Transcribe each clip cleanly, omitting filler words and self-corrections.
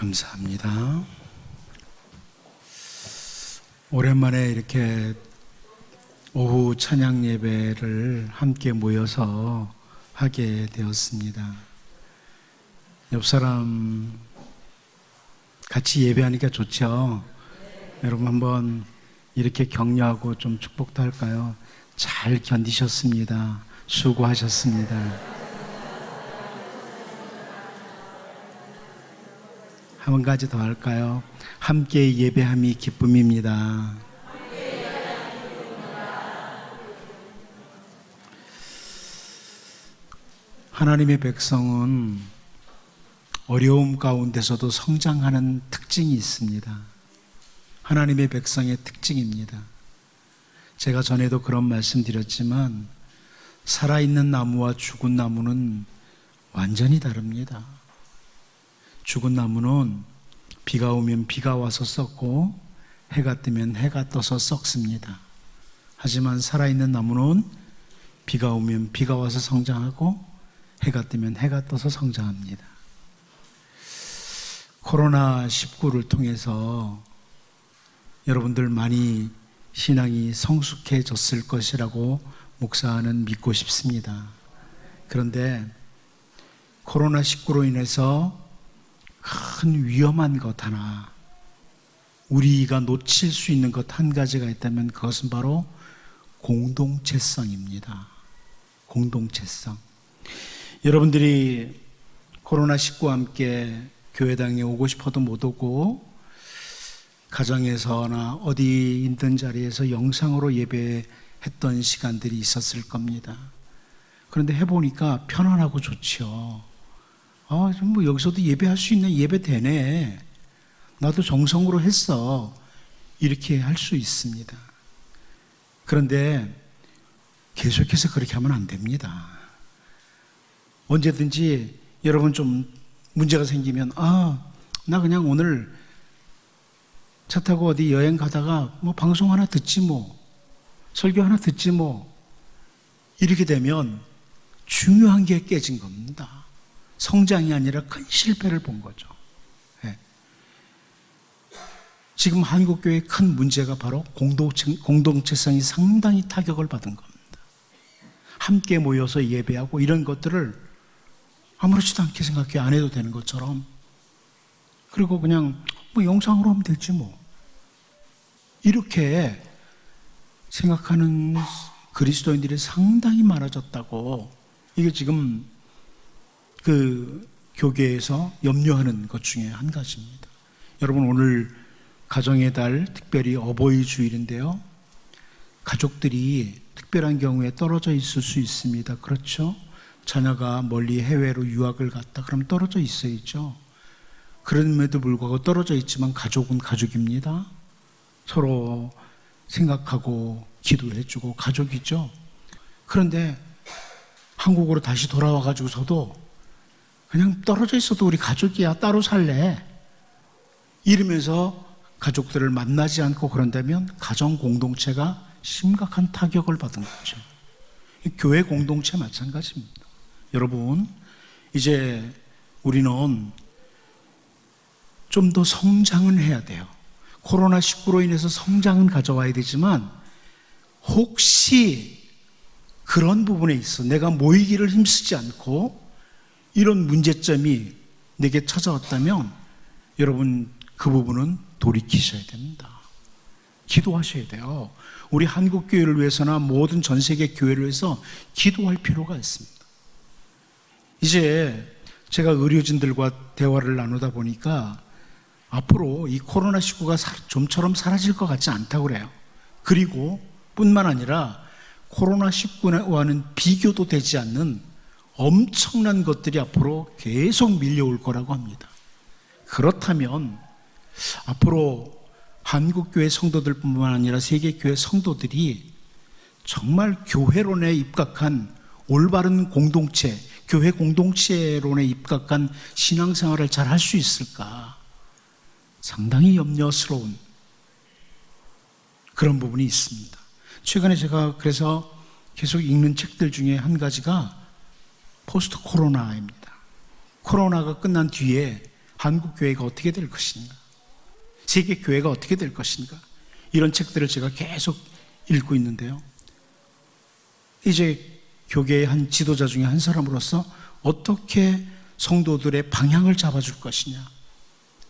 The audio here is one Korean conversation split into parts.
감사합니다. 오랜만에 이렇게 오후 찬양 예배를 함께 모여서 하게 되었습니다. 옆 사람 같이 예배하니까 좋죠? 여러분 한번 이렇게 격려하고 좀 축복도 할까요? 잘 견디셨습니다. 수고하셨습니다. 한 가지 더 할까요? 함께 예배함이 기쁨입니다. 하나님의 백성은 어려움 가운데서도 성장하는 특징이 있습니다. 하나님의 백성의 특징입니다. 제가 전에도 그런 말씀 드렸지만 살아있는 나무와 죽은 나무는 완전히 다릅니다. 죽은 나무는 비가 오면 비가 와서 썩고 해가 뜨면 해가 떠서 썩습니다. 하지만 살아있는 나무는 비가 오면 비가 와서 성장하고 해가 뜨면 해가 떠서 성장합니다. 코로나19를 통해서 여러분들 많이 신앙이 성숙해졌을 것이라고 목사는 믿고 싶습니다. 그런데 코로나19로 인해서 큰 위험한 것 하나, 우리가 놓칠 수 있는 것 한 가지가 있다면 그것은 바로 공동체성입니다. 공동체성. 여러분들이 코로나19와 함께 교회당에 오고 싶어도 못 오고 가정에서나 어디 있는 자리에서 영상으로 예배했던 시간들이 있었을 겁니다. 그런데 해보니까 편안하고 좋죠. 뭐 여기서도 예배할 수 있네, 예배 되네, 나도 정성으로 했어, 이렇게 할 수 있습니다. 그런데 계속해서 그렇게 하면 안 됩니다. 언제든지 여러분 좀 문제가 생기면 나 그냥 오늘 차 타고 어디 여행 가다가 뭐 방송 하나 듣지 뭐, 설교 하나 듣지 뭐, 이렇게 되면 중요한 게 깨진 겁니다. 성장이 아니라 큰 실패를 본 거죠. 네. 지금 한국교회의 큰 문제가 바로 공동체성이 상당히 타격을 받은 겁니다. 함께 모여서 예배하고 이런 것들을 아무렇지도 않게 생각해 안 해도 되는 것처럼, 그리고 그냥 뭐 영상으로 하면 되지 뭐, 이렇게 생각하는 그리스도인들이 상당히 많아졌다고, 이게 지금 그 교계에서 염려하는 것 중에 한 가지입니다. 여러분, 오늘 가정의 달, 특별히 어버이 주일인데요, 가족들이 특별한 경우에 떨어져 있을 수 있습니다. 그렇죠? 자녀가 멀리 해외로 유학을 갔다 그러면 떨어져 있어야죠. 그럼에도 불구하고 떨어져 있지만 가족은 가족입니다. 서로 생각하고 기도해주고 가족이죠. 그런데 한국으로 다시 돌아와 가지고서도 그냥 떨어져 있어도 우리 가족이야, 따로 살래, 이러면서 가족들을 만나지 않고 그런다면 가정 공동체가 심각한 타격을 받은 거죠. 교회 공동체 마찬가지입니다. 여러분, 이제 우리는 좀 더 성장은 해야 돼요. 코로나19로 인해서 성장은 가져와야 되지만, 혹시 그런 부분에 있어 내가 모이기를 힘쓰지 않고 이런 문제점이 내게 찾아왔다면 여러분, 그 부분은 돌이키셔야 됩니다. 기도하셔야 돼요. 우리 한국교회를 위해서나 모든 전 세계 교회를 위해서 기도할 필요가 있습니다. 이제 제가 의료진들과 대화를 나누다 보니까 앞으로 이 코로나19가 좀처럼 사라질 것 같지 않다고 그래요. 그리고 뿐만 아니라 코로나19와는 비교도 되지 않는 엄청난 것들이 앞으로 계속 밀려올 거라고 합니다. 그렇다면 앞으로 한국교회 성도들뿐만 아니라 세계교회 성도들이 정말 교회론에 입각한 올바른 공동체, 교회 공동체론에 입각한 신앙생활을 잘 할 수 있을까? 상당히 염려스러운 그런 부분이 있습니다. 최근에 제가 그래서 계속 읽는 책들 중에 한 가지가 포스트 코로나입니다. 코로나가 끝난 뒤에 한국 교회가 어떻게 될 것인가? 세계 교회가 어떻게 될 것인가? 이런 책들을 제가 계속 읽고 있는데요. 이제 교계의 한 지도자 중에 한 사람으로서 어떻게 성도들의 방향을 잡아줄 것이냐,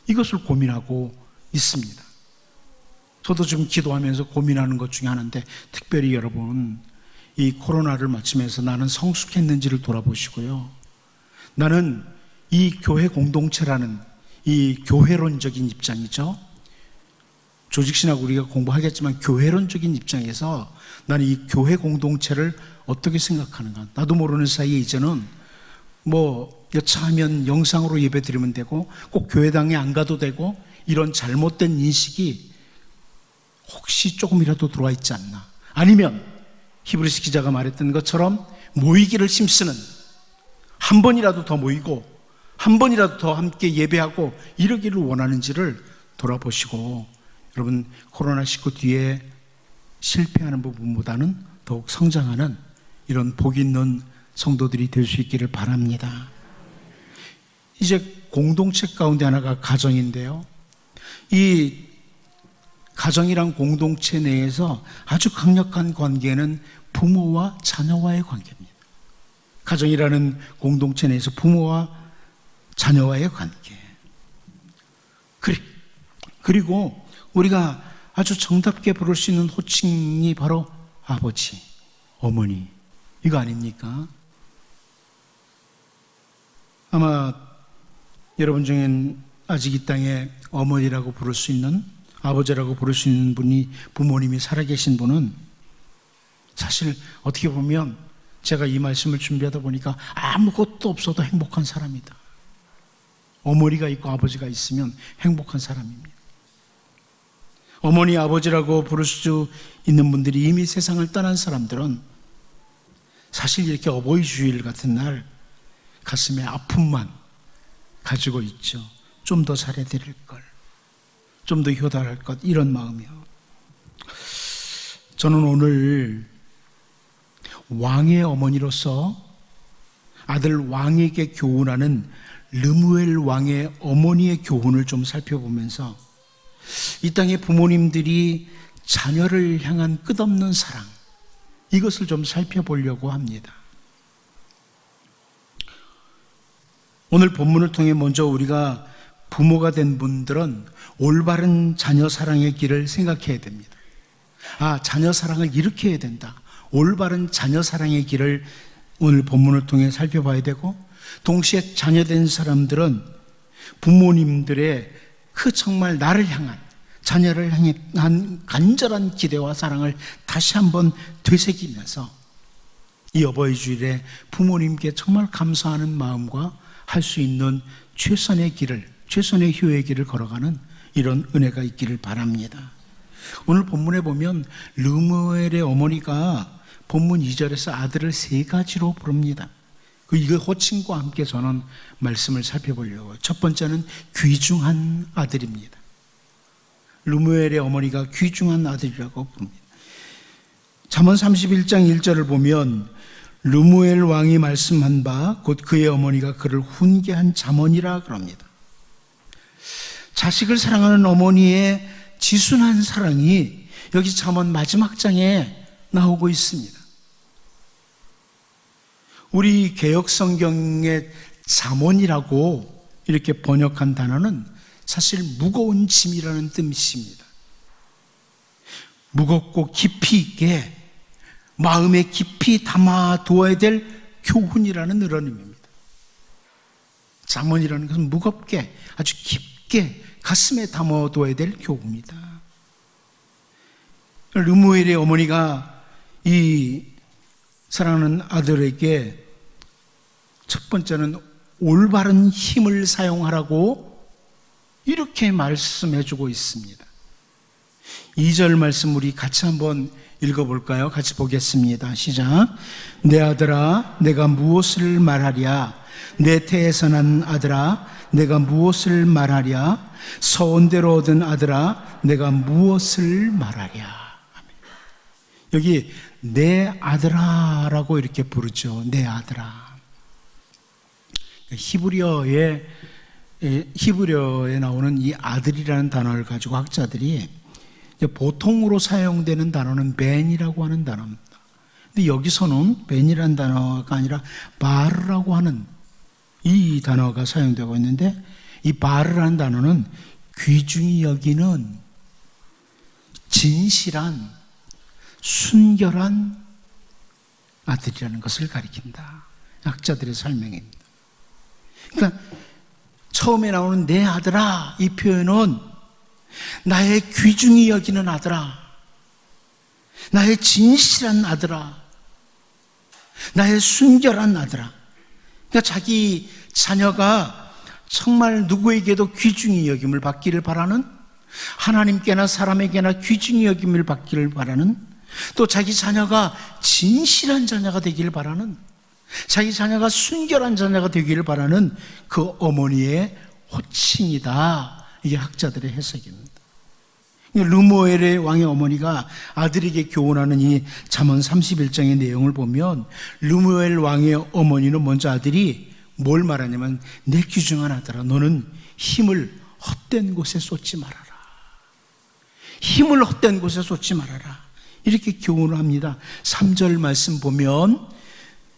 이것을 고민하고 있습니다. 저도 지금 기도하면서 고민하는 것 중에 하나인데, 특별히 여러분, 이 코로나를 마치면서 나는 성숙했는지를 돌아보시고요. 나는 이 교회 공동체라는 이 교회론적인 입장이죠. 조직신학 우리가 공부하겠지만 교회론적인 입장에서 나는 이 교회 공동체를 어떻게 생각하는가. 나도 모르는 사이에 이제는 여차하면 영상으로 예배 드리면 되고 꼭 교회당에 안 가도 되고, 이런 잘못된 인식이 혹시 조금이라도 들어와 있지 않나. 아니면 히브리서 기자가 말했던 것처럼 모이기를 힘쓰는, 한 번이라도 더 모이고 한 번이라도 더 함께 예배하고 이러기를 원하는지를 돌아보시고, 여러분, 코로나19 뒤에 실패하는 부분보다는 더욱 성장하는 이런 복 있는 성도들이 될 수 있기를 바랍니다. 이제 공동체 가운데 하나가 가정인데요. 이 가정이란 공동체 내에서 아주 강력한 관계는 부모와 자녀와의 관계입니다. 가정이라는 공동체 내에서 부모와 자녀와의 관계. 그리고 우리가 아주 정답게 부를 수 있는 호칭이 바로 아버지, 어머니, 이거 아닙니까? 아마 여러분 중엔 아직 이 땅에 어머니라고 부를 수 있는, 아버지라고 부를 수 있는 분이, 부모님이 살아계신 분은 사실 어떻게 보면 제가 이 말씀을 준비하다 보니까 아무것도 없어도 행복한 사람이다. 어머니가 있고 아버지가 있으면 행복한 사람입니다. 어머니, 아버지라고 부를 수 있는 분들이 이미 세상을 떠난 사람들은 사실 이렇게 어버이 주일 같은 날 가슴에 아픔만 가지고 있죠. 좀 더 잘해드릴 걸, 좀 더 효달할 것, 이런 마음이요. 저는 오늘 왕의 어머니로서 아들 왕에게 교훈하는 르무엘 왕의 어머니의 교훈을 좀 살펴보면서 이 땅의 부모님들이 자녀를 향한 끝없는 사랑, 이것을 좀 살펴보려고 합니다. 오늘 본문을 통해 먼저 우리가 부모가 된 분들은 올바른 자녀 사랑의 길을 생각해야 됩니다. 자녀 사랑을 이렇게 해야 된다. 올바른 자녀 사랑의 길을 오늘 본문을 통해 살펴봐야 되고, 동시에 자녀된 사람들은 부모님들의 그 정말 나를 향한, 자녀를 향한 간절한 기대와 사랑을 다시 한번 되새기면서 이 어버이 주일에 부모님께 정말 감사하는 마음과 할 수 있는 최선의 길을, 최선의 효의 길을 걸어가는 이런 은혜가 있기를 바랍니다. 오늘 본문에 보면 르무엘의 어머니가 본문 2절에서 아들을 3가지로 부릅니다. 이거 호칭과 함께 저는 말씀을 살펴보려고요. 첫 번째는 귀중한 아들입니다. 르무엘의 어머니가 귀중한 아들이라고 부릅니다. 잠언 31장 1절을 보면 르무엘 왕이 말씀한 바 곧 그의 어머니가 그를 훈계한 잠언이라 그럽니다. 자식을 사랑하는 어머니의 지순한 사랑이 여기 잠언 마지막 장에 나오고 있습니다. 우리 개역 성경의 잠언이라고 이렇게 번역한 단어는 사실 무거운 짐이라는 뜻입니다. 무겁고 깊이 있게 마음에 깊이 담아두어야 될 교훈이라는 그런 의미입니다. 잠언이라는 것은 무겁게, 아주 깊게 가슴에 담아두어야 될 교훈이다. 르무엘의 어머니가 이 사랑하는 아들에게 첫 번째는 올바른 힘을 사용하라고 이렇게 말씀해주고 있습니다. 2절 말씀 우리 같이 한번 읽어볼까요? 같이 보겠습니다. 시작. 내 아들아, 내가 무엇을 말하랴? 내 태에서 난 아들아, 내가 무엇을 말하랴? 서원대로 얻은 아들아, 내가 무엇을 말하랴? 여기 내 아들아라고 이렇게 부르죠. 내 아들아. 히브리어의 히브리어에 나오는 이 아들이라는 단어를 가지고 학자들이 보통으로 사용되는 단어는 벤이라고 하는 단어입니다. 근데 여기서는 벤이라는 단어가 아니라 바르라고 하는 이 단어가 사용되고 있는데, 이 바르라는 단어는 귀중히 여기는 진실한 순결한 아들이라는 것을 가리킨다. 학자들의 설명입니다. 그러니까 처음에 나오는 내 아들아, 이 표현은 나의 귀중히 여기는 아들아, 나의 진실한 아들아, 나의 순결한 아들아. 그러니까 자기 자녀가 정말 누구에게도 귀중히 여김을 받기를 바라는, 하나님께나 사람에게나 귀중히 여김을 받기를 바라는, 또 자기 자녀가 진실한 자녀가 되기를 바라는, 자기 자녀가 순결한 자녀가 되기를 바라는 그 어머니의 호칭이다. 이게 학자들의 해석입니다. 르무엘의 왕의 어머니가 아들에게 교훈하는 이 잠언 31장의 내용을 보면, 르무엘 왕의 어머니는 먼저 아들이 뭘 말하냐면, 내 귀중한 아들아, 너는 힘을 헛된 곳에 쏟지 말아라. 힘을 헛된 곳에 쏟지 말아라. 이렇게 교훈을 합니다. 3절 말씀 보면,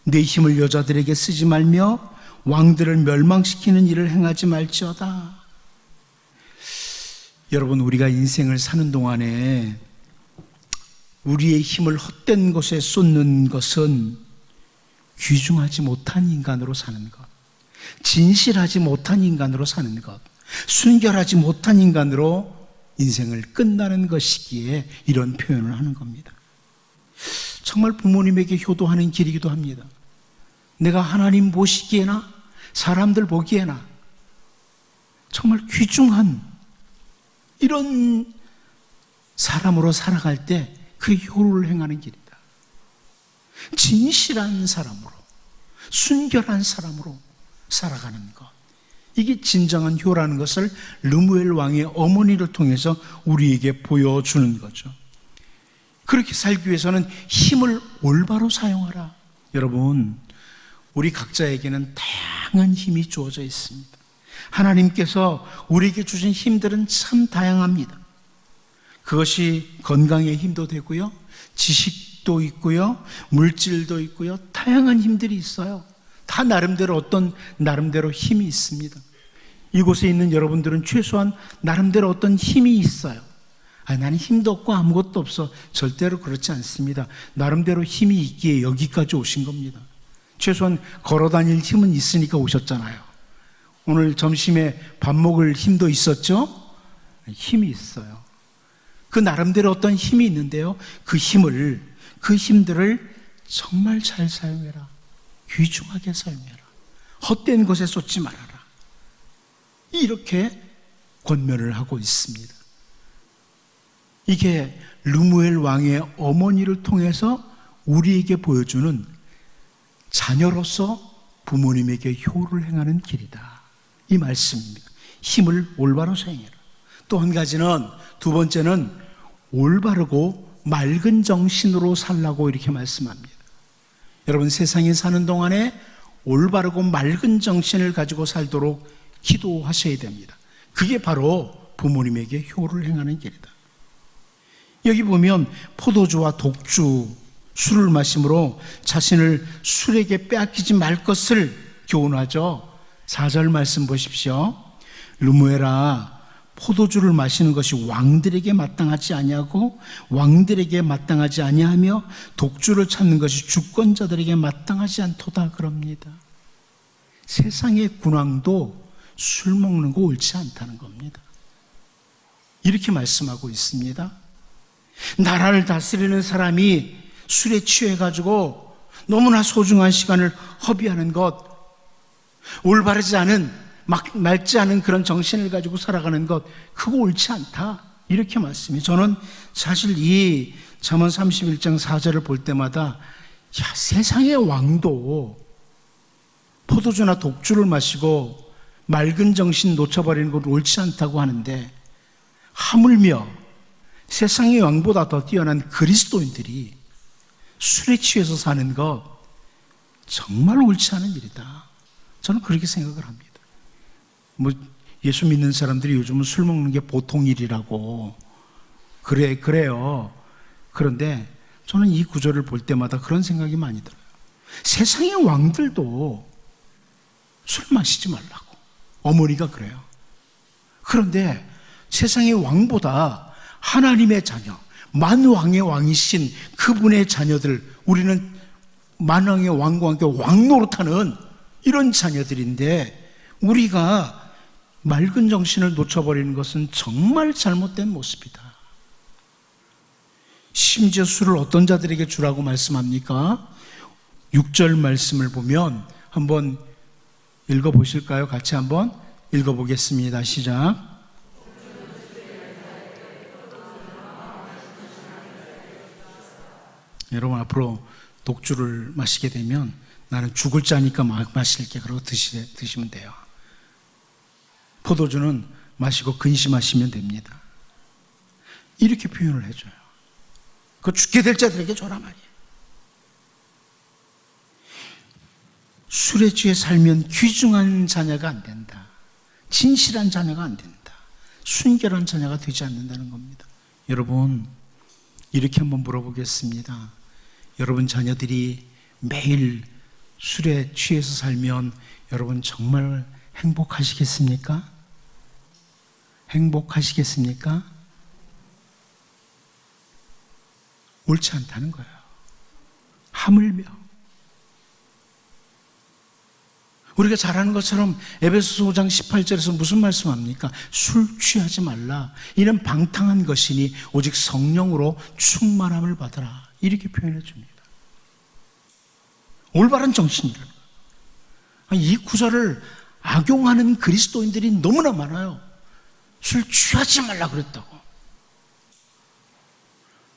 내 힘을 여자들에게 쓰지 말며 왕들을 멸망시키는 일을 행하지 말지어다. 여러분, 우리가 인생을 사는 동안에 우리의 힘을 헛된 곳에 쏟는 것은 귀중하지 못한 인간으로 사는 것, 진실하지 못한 인간으로 사는 것, 순결하지 못한 인간으로 인생을 끝나는 것이기에 이런 표현을 하는 겁니다. 정말 부모님에게 효도하는 길이기도 합니다. 내가 하나님 보시기에나 사람들 보기에나 정말 귀중한 이런 사람으로 살아갈 때 그 효를 행하는 길이다. 진실한 사람으로, 순결한 사람으로 살아가는 것, 이게 진정한 효라는 것을 르무엘 왕의 어머니를 통해서 우리에게 보여주는 거죠. 그렇게 살기 위해서는 힘을 올바로 사용하라. 여러분, 우리 각자에게는 다양한 힘이 주어져 있습니다. 하나님께서 우리에게 주신 힘들은 참 다양합니다. 그것이 건강의 힘도 되고요, 지식도 있고요, 물질도 있고요, 다양한 힘들이 있어요. 다 나름대로 나름대로 힘이 있습니다. 이곳에 있는 여러분들은 최소한 나름대로 어떤 힘이 있어요. 나는 힘도 없고 아무것도 없어. 절대로 그렇지 않습니다. 나름대로 힘이 있기에 여기까지 오신 겁니다. 최소한 걸어 다닐 힘은 있으니까 오셨잖아요. 오늘 점심에 밥 먹을 힘도 있었죠? 힘이 있어요. 그 나름대로 어떤 힘이 있는데요, 그 힘들을 정말 잘 사용해라. 귀중하게 사용해라. 헛된 것에 쏟지 말아라. 이렇게 권면을 하고 있습니다. 이게 르무엘 왕의 어머니를 통해서 우리에게 보여주는 자녀로서 부모님에게 효를 행하는 길이다, 이 말씀입니다. 힘을 올바로 사용해라. 또 한 가지는, 두 번째는 올바르고 맑은 정신으로 살라고 이렇게 말씀합니다. 여러분, 세상에 사는 동안에 올바르고 맑은 정신을 가지고 살도록 기도하셔야 됩니다. 그게 바로 부모님에게 효를 행하는 길이다. 여기 보면 포도주와 독주, 술을 마심으로 자신을 술에게 빼앗기지 말 것을 교훈하죠. 4절 말씀 보십시오. 르무엘아, 포도주를 마시는 것이 왕들에게 마땅하지 아니하고 왕들에게 마땅하지 아니하며 독주를 찾는 것이 주권자들에게 마땅하지 않도다 그럽니다. 세상의 군왕도 술 먹는 거 옳지 않다는 겁니다. 이렇게 말씀하고 있습니다. 나라를 다스리는 사람이 술에 취해가지고 너무나 소중한 시간을 허비하는 것, 올바르지 않은, 맑지 않은 그런 정신을 가지고 살아가는 것, 그거 옳지 않다, 이렇게 말씀이. 저는 사실 이 잠언 31장 4절을 볼 때마다, 세상의 왕도 포도주나 독주를 마시고 맑은 정신 놓쳐버리는 것 옳지 않다고 하는데, 하물며 세상의 왕보다 더 뛰어난 그리스도인들이 술에 취해서 사는 것, 정말 옳지 않은 일이다. 저는 그렇게 생각을 합니다. 예수 믿는 사람들이 요즘은 술 먹는 게 보통 일이라고 그래요. 그런데 저는 이 구절을 볼 때마다 그런 생각이 많이 들어요. 세상의 왕들도 술 마시지 말라고 어머니가 그래요. 그런데 세상의 왕보다 하나님의 자녀, 만왕의 왕이신 그분의 자녀들, 우리는 만왕의 왕과 함께 왕노릇하는 이런 자녀들인데 우리가 맑은 정신을 놓쳐버리는 것은 정말 잘못된 모습이다. 심지어 술을 어떤 자들에게 주라고 말씀합니까? 6절 말씀을 보면 한번 읽어보실까요? 같이 한번 읽어보겠습니다. 시작. 여러분, 앞으로 독주를 마시게 되면 나는 죽을 자니까 마실게 그러고 드시면 돼요. 포도주는 마시고 근심하시면 됩니다. 이렇게 표현을 해줘요. 그 죽게 될 자들에게 줘라 말이에요. 술에 취해 살면 귀중한 자녀가 안 된다. 진실한 자녀가 안 된다. 순결한 자녀가 되지 않는다는 겁니다. 여러분, 이렇게 한번 물어보겠습니다. 여러분 자녀들이 매일 술에 취해서 살면 여러분 정말 행복하시겠습니까? 행복하시겠습니까? 옳지 않다는 거예요. 하물며 우리가 잘 아는 것처럼 에베소서 5장 18절에서 무슨 말씀합니까? 술 취하지 말라. 이는 방탕한 것이니 오직 성령으로 충만함을 받아라. 이렇게 표현해 줍니다. 올바른 정신이라는 거예요. 이 구절을 악용하는 그리스도인들이 너무나 많아요. 술 취하지 말라 그랬다고.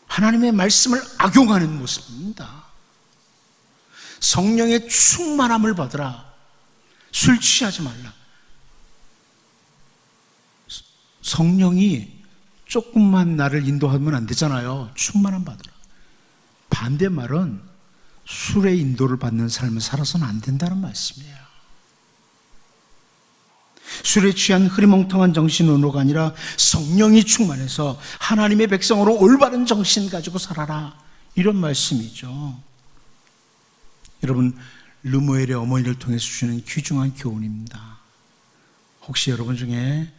하나님의 말씀을 악용하는 모습입니다. 성령의 충만함을 받으라. 술 취하지 말라. 성령이 조금만 나를 인도하면 안 되잖아요. 충만함 받으라. 반대 말은 술의 인도를 받는 삶을 살아서는 안 된다는 말씀이에요. 술에 취한 흐리멍텅한 정신으로가 아니라 성령이 충만해서 하나님의 백성으로 올바른 정신 가지고 살아라. 이런 말씀이죠. 여러분, 르무엘의 어머니를 통해서 주시는 귀중한 교훈입니다. 혹시 여러분 중에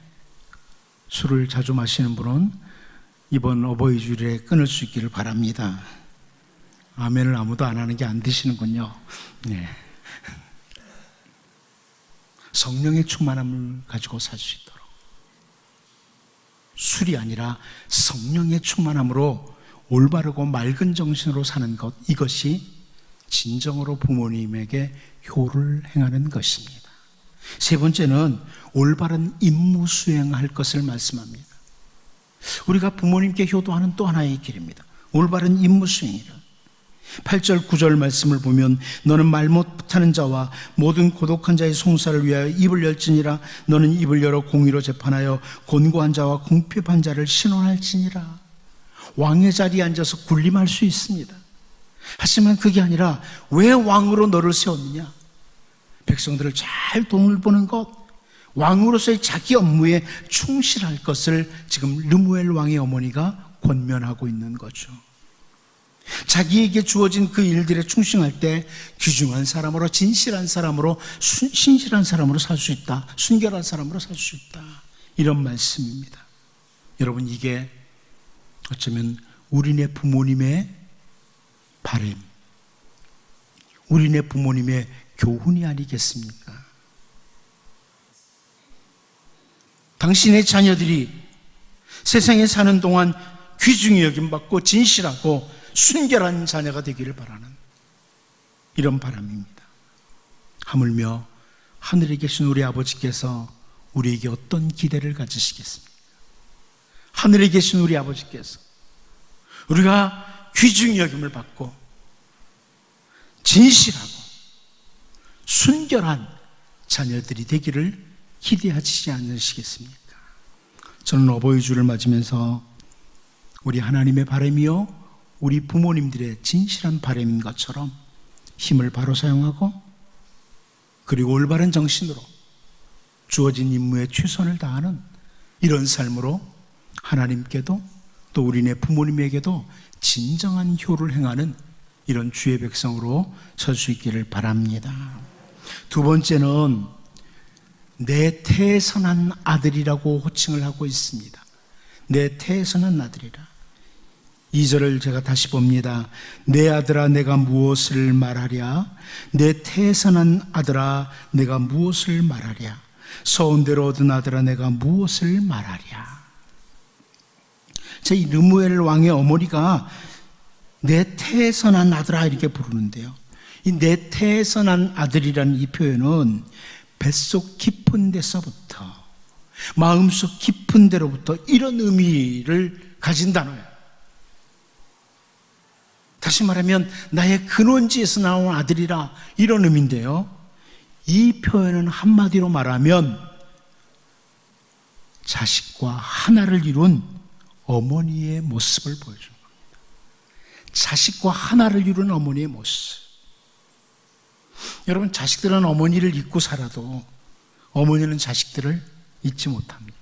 술을 자주 마시는 분은 이번 어버이 주일에 끊을 수 있기를 바랍니다. 아멘을 아무도 안 하는 게 안 드시는군요. 네. 성령의 충만함을 가지고 살 수 있도록 술이 아니라 성령의 충만함으로 올바르고 맑은 정신으로 사는 것, 이것이 진정으로 부모님에게 효를 행하는 것입니다. 세 번째는 올바른 임무 수행할 것을 말씀합니다. 우리가 부모님께 효도하는 또 하나의 길입니다. 올바른 임무 수행이라. 8절 9절 말씀을 보면 너는 말 못하는 자와 모든 고독한 자의 송사를 위하여 입을 열지니라. 너는 입을 열어 공의로 재판하여 곤고한 자와 궁핍한 자를 신원할지니라. 왕의 자리에 앉아서 군림할 수 있습니다. 하지만 그게 아니라 왜 왕으로 너를 세웠느냐? 백성들을 잘 돈을 버는 것, 왕으로서의 자기 업무에 충실할 것을 지금 르무엘 왕의 어머니가 권면하고 있는 거죠. 자기에게 주어진 그 일들에 충실할 때 귀중한 사람으로, 진실한 사람으로, 신실한 사람으로 살 수 있다. 순결한 사람으로 살 수 있다. 이런 말씀입니다. 여러분, 이게 어쩌면 우리네 부모님의 바람, 우리네 부모님의 교훈이 아니겠습니까? 당신의 자녀들이 세상에 사는 동안 귀중히 여김받고 진실하고 순결한 자녀가 되기를 바라는 이런 바람입니다. 하물며 하늘에 계신 우리 아버지께서 우리에게 어떤 기대를 가지시겠습니까? 하늘에 계신 우리 아버지께서 우리가 귀중히 여김을 받고 진실하고 순결한 자녀들이 되기를 기대하시지 않으시겠습니까? 저는 어버이 주를 맞으면서 우리 하나님의 바람이요 우리 부모님들의 진실한 바람인 것처럼 힘을 바로 사용하고 그리고 올바른 정신으로 주어진 임무에 최선을 다하는 이런 삶으로 하나님께도 또 우리네 부모님에게도 진정한 효를 행하는 이런 주의 백성으로 설 수 있기를 바랍니다. 두 번째는 내 태선한 아들이라고 호칭을 하고 있습니다. 내 태선한 아들이라. 2절을 제가 다시 봅니다. 내 아들아 내가 무엇을 말하랴? 내 태선한 아들아 내가 무엇을 말하랴? 서운대로 얻은 아들아 내가 무엇을 말하랴? 이 르무엘 왕의 어머니가 내 태선한 아들아 이렇게 부르는데요. 이 내 태선한 아들이라는 이 표현은 뱃속 깊은 데서부터, 마음속 깊은 데로부터 이런 의미를 가진 단어예요. 다시 말하면 나의 근원지에서 나온 아들이라 이런 의미인데요. 이 표현은 한마디로 말하면 자식과 하나를 이룬 어머니의 모습을 보여줍니다. 자식과 하나를 이룬 어머니의 모습. 여러분, 자식들은 어머니를 잊고 살아도 어머니는 자식들을 잊지 못합니다.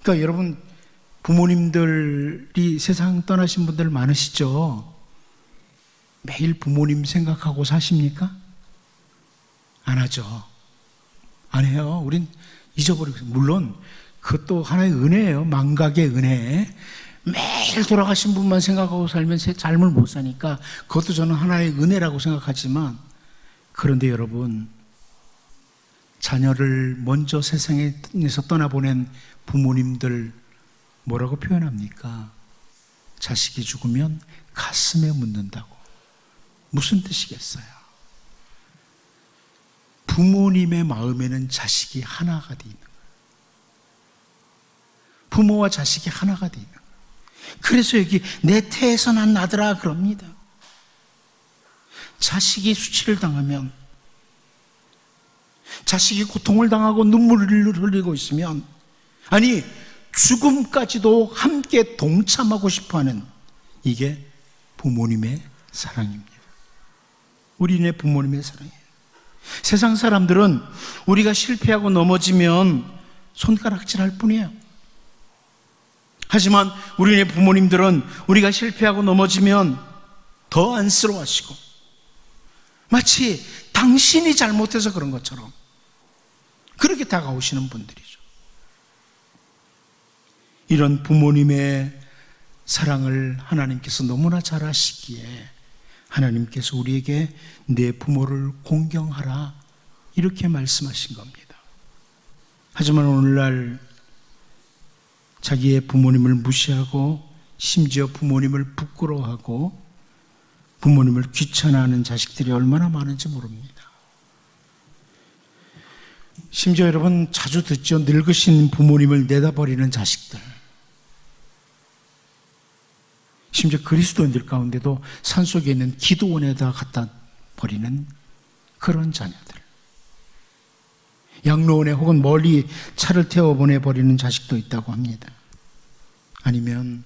그러니까 여러분, 부모님들이 세상 떠나신 분들 많으시죠? 매일 부모님 생각하고 사십니까? 안 하죠. 안 해요. 우린 잊어버리고, 물론 그것도 하나의 은혜예요. 망각의 은혜. 매일 돌아가신 분만 생각하고 살면 삶을 못 사니까 그것도 저는 하나의 은혜라고 생각하지만, 그런데 여러분, 자녀를 먼저 세상에서 떠나보낸 부모님들 뭐라고 표현합니까? 자식이 죽으면 가슴에 묻는다고. 무슨 뜻이겠어요? 부모님의 마음에는 자식이 하나가 돼 있는 거예요. 부모와 자식이 하나가 돼 있는 거예요. 그래서 여기 내 태선한 아들아 그럽니다. 자식이 수치를 당하면, 자식이 고통을 당하고 눈물을 흘리고 있으면, 아니 죽음까지도 함께 동참하고 싶어하는, 이게 부모님의 사랑입니다. 우리네 부모님의 사랑이에요. 세상 사람들은 우리가 실패하고 넘어지면 손가락질할 뿐이에요. 하지만 우리네 부모님들은 우리가 실패하고 넘어지면 더 안쓰러워하시고, 마치 당신이 잘못해서 그런 것처럼 그렇게 다가오시는 분들이죠. 이런 부모님의 사랑을 하나님께서 너무나 잘 아시기에 하나님께서 우리에게 내 부모를 공경하라 이렇게 말씀하신 겁니다. 하지만 오늘날 자기의 부모님을 무시하고 심지어 부모님을 부끄러워하고 부모님을 귀찮아하는 자식들이 얼마나 많은지 모릅니다. 심지어 여러분 자주 듣죠. 늙으신 부모님을 내다버리는 자식들. 심지어 그리스도인들 가운데도 산속에 있는 기도원에다 갖다 버리는 그런 자녀들. 양로원에 혹은 멀리 차를 태워 보내버리는 자식도 있다고 합니다. 아니면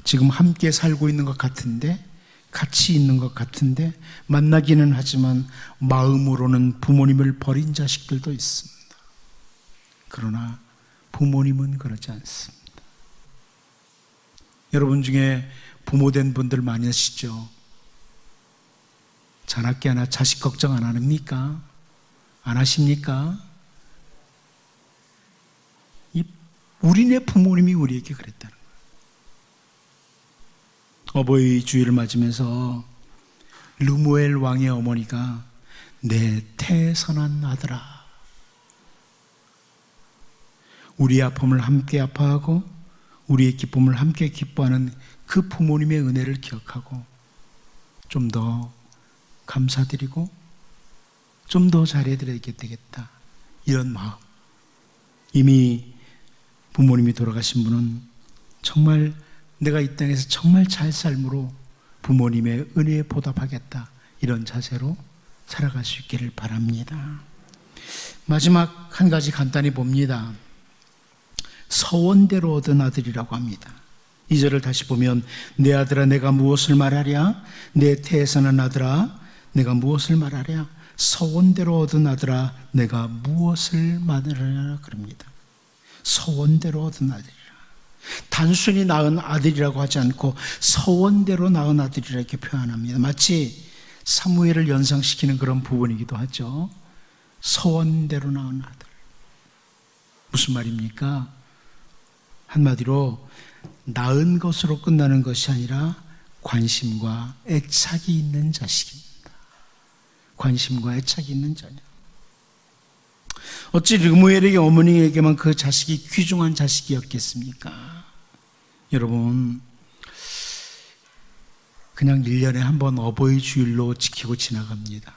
지금 함께 살고 있는 것 같은데, 같이 있는 것 같은데 만나기는 하지만 마음으로는 부모님을 버린 자식들도 있습니다. 그러나 부모님은 그러지 않습니다. 여러분 중에 부모된 분들 많이 하시죠? 자나깨 하나 자식 걱정 안 합니까? 안 하십니까? 우리네 부모님이 우리에게 그랬다는 거예요. 어버이 주일을 맞으면서 르무엘 왕의 어머니가 내 태선한 아들아, 우리의 아픔을 함께 아파하고 우리의 기쁨을 함께 기뻐하는 그 부모님의 은혜를 기억하고 좀 더 감사드리고 좀 더 잘해드려야 되겠다, 이런 마음. 이미 부모님이 돌아가신 분은 정말 내가 이 땅에서 정말 잘 삶으로 부모님의 은혜에 보답하겠다, 이런 자세로 살아갈 수 있기를 바랍니다. 마지막 한 가지 간단히 봅니다. 서원대로 얻은 아들이라고 합니다. 2절을 다시 보면 내 아들아 내가 무엇을 말하랴? 내 태에서는 아들아 내가 무엇을 말하랴? 서원대로 얻은 아들아 내가 무엇을 말하느냐 그럽니다. 서원대로 얻은 아들이라. 단순히 낳은 아들이라고 하지 않고 서원대로 낳은 아들이라 이렇게 표현합니다. 마치 사무엘을 연상시키는 그런 부분이기도 하죠. 서원대로 낳은 아들. 무슨 말입니까? 한마디로 낳은 것으로 끝나는 것이 아니라 관심과 애착이 있는 자식입니다. 관심과 애착이 있는 자녀. 어찌 르무엘에게 어머니에게만 그 자식이 귀중한 자식이었겠습니까? 여러분, 그냥 1년에 한 번 어버이 주일로 지키고 지나갑니다.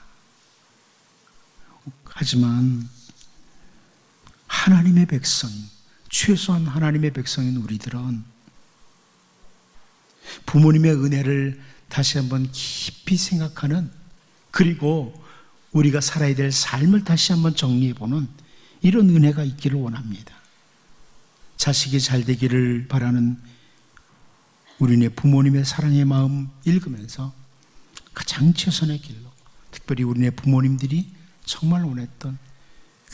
하지만 하나님의 백성인, 최소한 하나님의 백성인 우리들은 부모님의 은혜를 다시 한번 깊이 생각하는, 그리고 우리가 살아야 될 삶을 다시 한번 정리해보는 이런 은혜가 있기를 원합니다. 자식이 잘 되기를 바라는 우리네 부모님의 사랑의 마음 읽으면서 가장 최선의 길로, 특별히 우리네 부모님들이 정말 원했던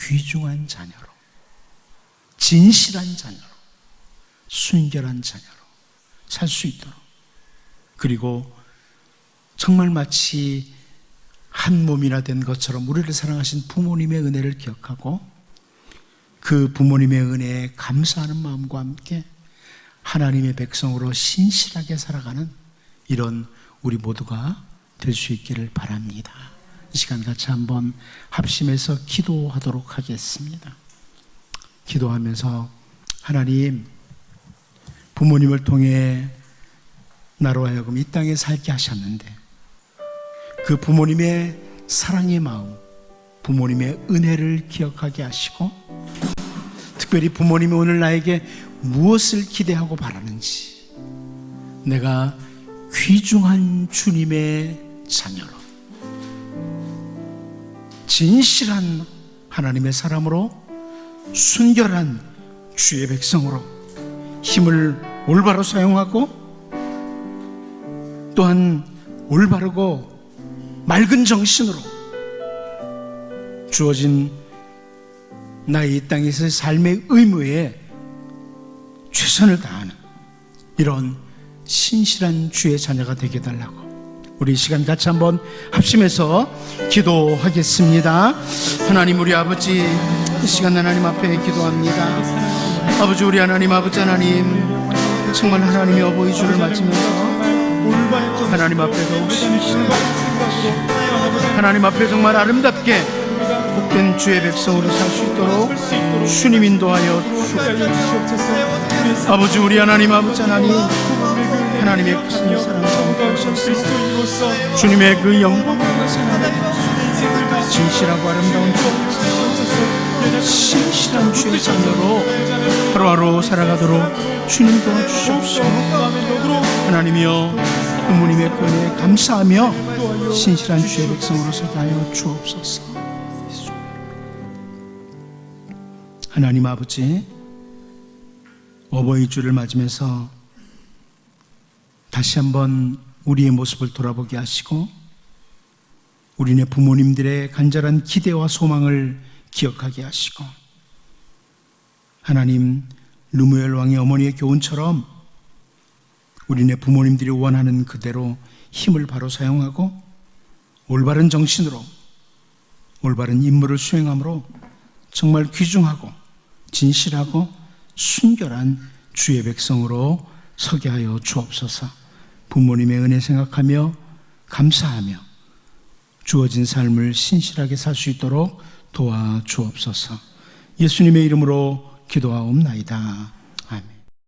귀중한 자녀로, 진실한 자녀로, 순결한 자녀로 살 수 있도록, 그리고 정말 마치 한 몸이나 된 것처럼 우리를 사랑하신 부모님의 은혜를 기억하고 그 부모님의 은혜에 감사하는 마음과 함께 하나님의 백성으로 신실하게 살아가는 이런 우리 모두가 될 수 있기를 바랍니다. 이 시간 같이 한번 합심해서 기도하도록 하겠습니다. 기도하면서 하나님, 부모님을 통해 나로 하여금 이 땅에 살게 하셨는데 그 부모님의 사랑의 마음, 부모님의 은혜를 기억하게 하시고, 특별히 부모님이 오늘 나에게 무엇을 기대하고 바라는지, 내가 귀중한 주님의 자녀로, 진실한 하나님의 사람으로, 순결한 주의 백성으로 힘을 올바로 사용하고 또한 올바르고 맑은 정신으로 주어진 나의 이 땅에서의 삶의 의무에 최선을 다하는 이런 신실한 주의 자녀가 되게 해달라고 우리 이 시간 같이 한번 합심해서 기도하겠습니다. 하나님, 우리 아버지, 이 시간 하나님 앞에 기도합니다. 아버지, 우리 하나님, 아버지 하나님, 정말 하나님의 어버이 주를 맞으면서 하나님 앞에 더욱 하나님 앞에 정말 아름답게 복된 주의 백성으로 살 수 있도록 주님 인도하여 주옵소서. 아버지, 우리 하나님, 아버지 하나님, 하나님의 큰 사랑 가운데 주님의 그 영광 진실하고 아름다운 주, 신실한 주의 자녀로 하루하루 살아가도록 주님 도와주시옵소서. 하나님이여, 부모님의 은혜에 감사하며 신실한 주의 백성으로 서게 하여 주옵소서. 하나님 아버지, 어버이 주를 맞으면서 다시 한번 우리의 모습을 돌아보게 하시고 우리네 부모님들의 간절한 기대와 소망을 기억하게 하시고, 하나님, 르무엘 왕의 어머니의 교훈처럼 우리네 부모님들이 원하는 그대로 힘을 바로 사용하고 올바른 정신으로 올바른 임무를 수행함으로 정말 귀중하고 진실하고 순결한 주의 백성으로 서게 하여 주옵소서. 부모님의 은혜 생각하며 감사하며 주어진 삶을 신실하게 살 수 있도록 도와주옵소서. 예수님의 이름으로 기도하옵나이다.